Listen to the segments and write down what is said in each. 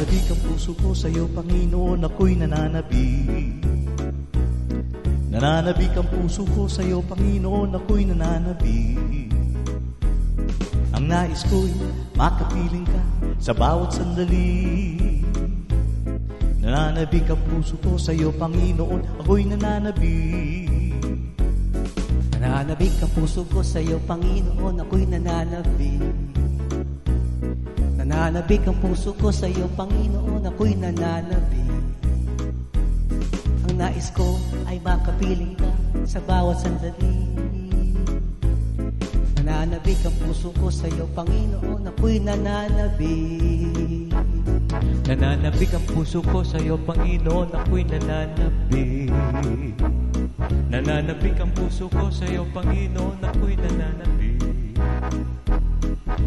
Nananabik ang puso ko sa'yo, Panginoon, ako'y nananabik. Nananabik ang puso ko sa'yo, Panginoon, ako'y nananabik. Ang nais ko'y makapiling ka sa bawat sandali. Nananabik ang puso ko sa'yo, Panginoon, ako'y nananabik. Nananabik ang puso ko sa'yo, Panginoon, ako'y nananabik. Nananabik ang puso ko sa'yo, Panginoon, ako'y nananabik. Ang nais ko ay makapiling ka sa bawat sandali. Nananabik ang puso ko sa'yo, Panginoon, ako'y nananabik. Nananabik ang puso ko sa'yo, Panginoon, ako'y nananabik. Nananabik ang puso ko sa'yo, Panginoon, ako'y nananabik.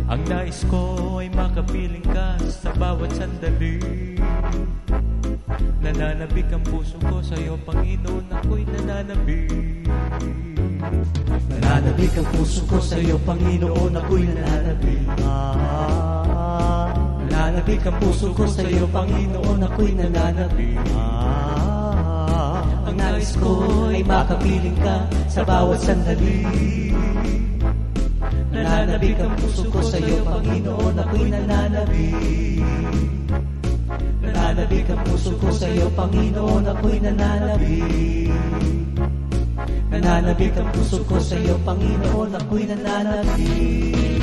Ang nais ko ay makapiling ka sa bawat sandali. Nananabik ang puso ko sa'yo, Panginoon, ako'y nananabik. Nananabik ang puso ko sa'yo, Panginoon, ako'y nananabik. Nananabik ang puso ko sa'yo, Panginoon, ako'y nananabik. Ang nais ko ay makapiling ka sa bawat sandali. Nananabik ang puso ko sa'yo, Panginoon, ako'y nananabik. Nananabik ang puso ko sa'yo, Panginoon, ako'y nananabik. Nananabik ang puso ko sa'yo, Panginoon, ako'y nananabik.